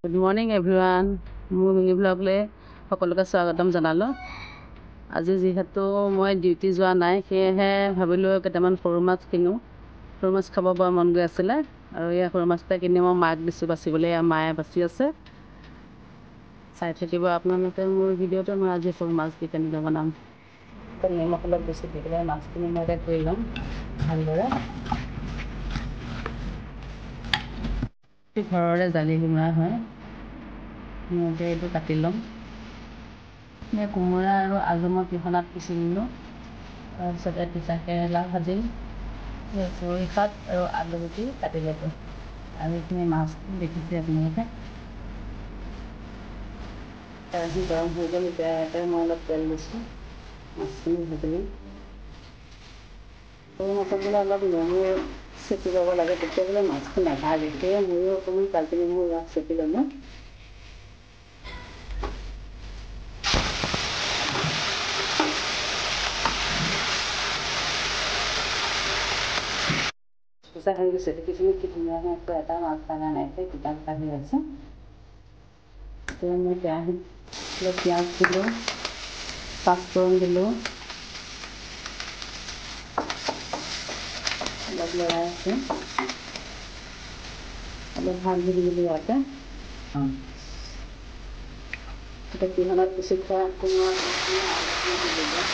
Good morning everyone. মোৰ mini ব্লগলৈ সকলোকে স্বাগতম জনালোঁ। আজি যিহেতু মই ডিউটি যোৱা নাই সেয়েহে ভাবিলোঁ কেইটামান সৰু মাছ কিনো। সৰু মাছ খাব বৰ মন গৈ আছিলে আৰু এই সৰু মাছটা কিনি মই মাক দিছোঁ বাচিবলৈ। মায়ে বাচি আছে, চাই থাকিব আপোনালোকে মোৰ ভিডিঅ'টো। মই আজি সৰু মাছ দি কেনেকৈ বনাম, নিমখ অলপ বেছি দি পেলাই মাছখিনি মই এতিয়া ধুই ল'ম ভালদৰে। ঘৰৰে জালি কোমোৰা হয়, মই এইটো কাটি ল'ম। কোমোৰা আৰু আলু মই পিহনাত পিচি দিলোঁ। তাৰপিছতে তিতা কেৰেলা ভাজিম, চুৰি শাক আৰু আলু গুটি কাটি ল'লোঁ। আৰু এইখিনি মাছ দেখিছে আপোনালোকে। কেৰাহী গৰম হৈ গ'ল, এতিয়া মই অলপ তেল দিছোঁ, মাছখিনি ভাজিলোঁ। সৰু মাছত বোলে অলপ নেমু চেপি ল'ব লাগে, তেতিয়া বোলে মাছটো নাভাজে। সেয়ে ময়ো অকণমান কাজি নেমু ৰস চেপি ল'লোঁ। পইচা হৈ গৈছে, দেখিছিলোঁ কি ধুনীয়াকৈ এটা মাছ ভাঙা নাই, গোটা গোটা হৈ আছে। এতিয়া মই কেৰাহীত অলপ পিঁয়াজ দিলোঁ, পাঁচফোৰণ দিলোঁ, অলপ লৰাই আছোঁ, অলপ ভাজি দিলোঁ ইয়াতে। এতিয়া পিহনাত পিচি থোৱা কোমোৰা দিলোঁ।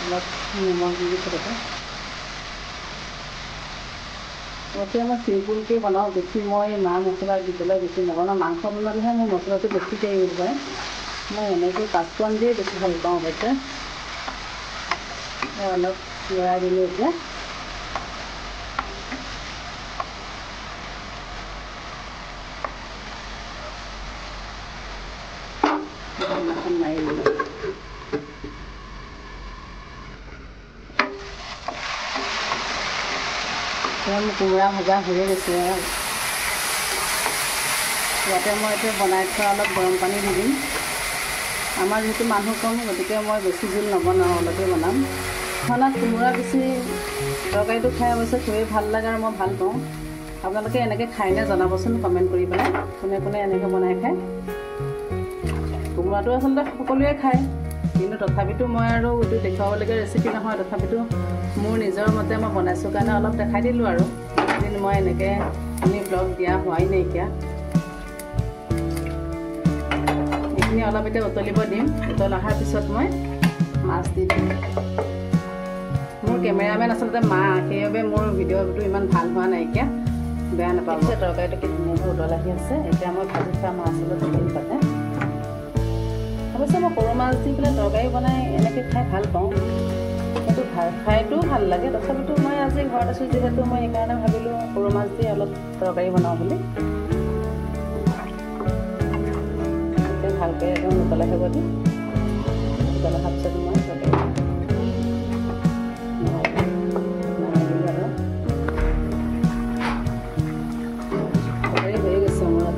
অলপ নিমখ দি দিছোঁ তাতে। এতিয়া মই চিম্পুলকৈ বনাওঁ, বেছি মই মা মছলা দি পেলাই বেছি নবনাওঁ। মাংস বনালেহে মই মছলাটো বেছিকৈ ইউজ কৰে। মই এনেকৈ পাঁচফোৰণ দিয়ে বেছি ভাল পাওঁ। অৱশ্যে অলপ লৰাই দিলোঁ এতিয়া। মাৰি দিলোঁ। মোৰ কোমোৰা ভজা হৈয়ে গৈছে। ইয়াতে মই এতিয়া বনাই থোৱা অলপ গৰম পানী দি দিম। আমাৰ যিহেতু মানুহ কম, গতিকে মই বেছি জোল নবনাওঁ, অলপেই বনাম। খানাত কোমোৰা বেছি তৰকাৰীটো খাই অৱশ্যে খুবেই ভাল লাগে আৰু মই ভাল পাওঁ। আপোনালোকে এনেকৈ খায়নে জনাবচোন কমেণ্ট কৰি পেলাই, কোনে কোনে এনেকৈ বনাই খায়। কোমোৰাটো আচলতে সকলোৱে খায়, কিন্তু তথাপিতো মই আৰু এইটো দেখুৱাবলগীয়া ৰেচিপি নহয়। তথাপিতো মোৰ নিজৰ মতে মই বনাইছোঁ কাৰণে অলপ দেখাই দিলোঁ আৰু। এদিন মই এনেকৈ আমি ব্লগ দিয়া হোৱাই নাইকিয়া। এইখিনি অলপ এতিয়া উতলিব দিম। উতল অহাৰ পিছত মই মাছ দি দিম। মোৰ কেমেৰামেন আচলতে মা, সেইবাবে মোৰ ভিডিঅ'টো ইমান ভাল হোৱা নাইকিয়া, বেয়া নাপাব। তৰকাৰীটো কি ধুনীয়াকৈ উতল আহি আছে। এতিয়া মই ভাজি থোৱা মাছ অলপ দিম তাতে। অৱশ্যে মই সৰু মাছ দি পেলাই তৰকাৰী বনাই এনেকৈ খাই ভাল পাওঁ, কিন্তু খাইটোও ভাল লাগে। তথাপিতো মই আজি ঘৰত আছোঁ যিহেতু মই সেইকাৰণে ভাবিলোঁ সৰু মাছ দি অলপ তৰকাৰী বনাওঁ বুলি। এতিয়া ভালকৈ একদম উতলাই হ'ব দিম। উতল অহাৰ পিছত মই তৰকাৰী হৈ গৈছে মোৰ।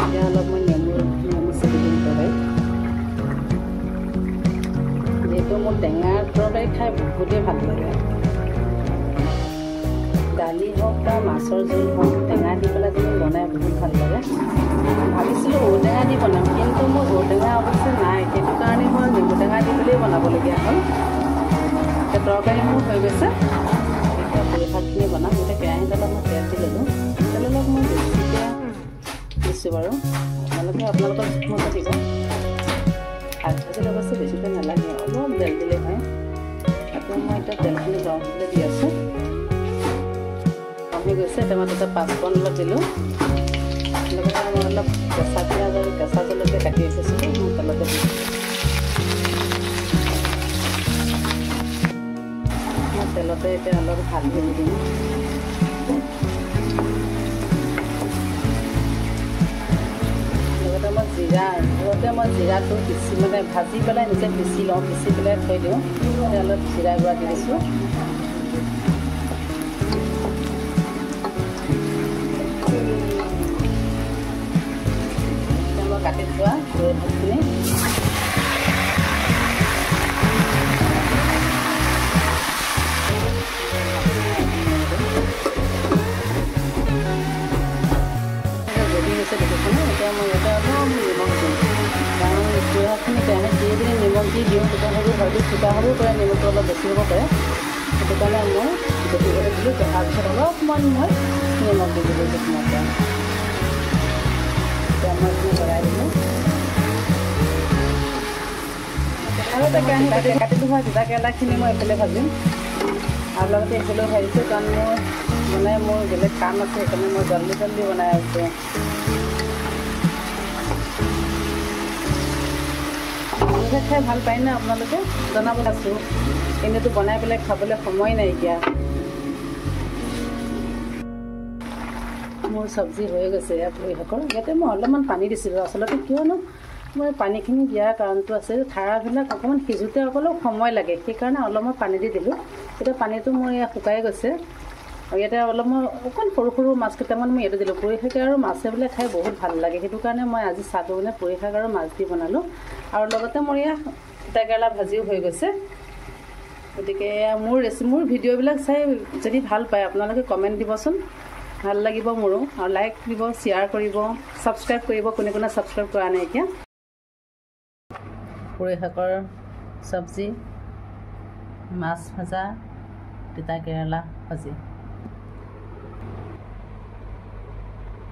এতিয়া অলপ মই নেমু চেপি দিম তৰকাৰীত। যিহেতু মোৰ টেঙা তৰকাৰী খাই বহুতেই ভাল লাগে। দালি হওক বা মাছৰ জোল হওক, টেঙা দি পেলাই যদি বনাই বহুত ভাল লাগে। ভাবিছিলোঁ ঔটেঙা দি বনাম, কিন্তু মোৰ ঔটেঙা অৱশ্যে নাই। সেইটো কাৰণে মই নেমু টেঙা দি পেলাই বনাবলগীয়া হ'ল। এতিয়া তৰকাৰী মোৰ হৈ গৈছে। এতিয়া পুৰি শাকখিনি বনাম। এতিয়া কেৰাহীত অলপ মই তেল দি ল'লোঁ। তেল অলপ মই বেছিকৈ দিছোঁ বাৰু, আপোনালোকৰ জোখমতে দিব। শাক ভাজিলে অৱশ্যে বেছিকৈ নালাগে, অলপ তেল দিলেই হয়। আকৌ মই এতিয়া তেলখিনি গৰম হ'বলৈ দি আছোঁ। গৰম হৈ গৈছে। এতিয়া মই তাতে পাঁচফোৰণ অলপ দিলোঁ। লগতে মই অলপ কেঁচা পিঁয়াজ আৰু কেঁচা জলকীয়া কাটি ৰাখিছিলোঁ, মই তেলতে দিছোঁ। মই তেলতে এতিয়া অলপ হালধি দি দিম। লগতে মই জিৰাটো পিচি ভাজি পেলাই নিজে পিচি লওঁ, পিচি পেলাই থৈ দিওঁ। অলপ জিৰা গুড়া দি দিছোঁ। কাটি থোৱা ভাতখিনি সৰু হয়তো চোকা হ'ব পাৰে, নেমুটো অলপ বেছি হ'ব পাৰে। সেইটো কাৰণে মই বেছিবলৈ দিলোঁ। তাৰপিছত অলপমান মই নিমখ দি দিলোঁ কিছুমান। এতিয়া মই এইখিনি লৰাই দিলোঁ। আৰু এটা কেৰাহী কাটি থোৱা তিতা কেৰেলাখিনি মই এইফালে ভাজিম। আৰু লগতে এইফালেও ভাজিছোঁ, কাৰণ মোৰ বেলেগ কাম আছে, সেইকাৰণে মই জল্দি বনাই আছোঁ। পুৰি খাই ভাল পায়নে আপোনালোকে? জনাব আছোঁ। এনেইতো বনাই পেলাই খাবলৈ সময় নাইকিয়া। মোৰ চব্জি হৈ গৈছে পুৰি শাকৰ। ইয়াতে মই অলপমান পানী দিছিলোঁ। আচলতে কিয়নো মই পানীখিনি দিয়াৰ কাৰণটো আছে, ঠাৰাবিলাক অকণমান সিজোতে অলপ সময় লাগে, সেইকাৰণে অলপমান পানী দি দিলোঁ। এতিয়া পানীটো মোৰ ইয়াত শুকাই গৈছে। আৰু ইয়াতে অলপ মই অকণ সৰু সৰু মাছ কেইটামান মই ইয়াতে দিলোঁ। পুৰি শাক আৰু মাছে বোলে খাই বহুত ভাল লাগে, সেইটো কাৰণে মই আজি চাহটো মানে পুৰি শাক আৰু মাছ দি বনালোঁ। আৰু লগতে মোৰ ইয়াত তিতা কেৰেলা ভাজিও হৈ গৈছে। গতিকে মোৰ ভিডিঅ'বিলাক চাই যদি ভাল পায় আপোনালোকে কমেণ্ট দিবচোন, ভাল লাগিব মোৰো। আৰু লাইক দিব, শ্বেয়াৰ কৰিব, ছাবস্ক্ৰাইব কৰিব, কোনে ছাবস্ক্ৰাইব কৰা নাই এতিয়া। পুৰি শাকৰ চব্জি, মাছ ভাজা, তিতা কেৰেলা ভাজি।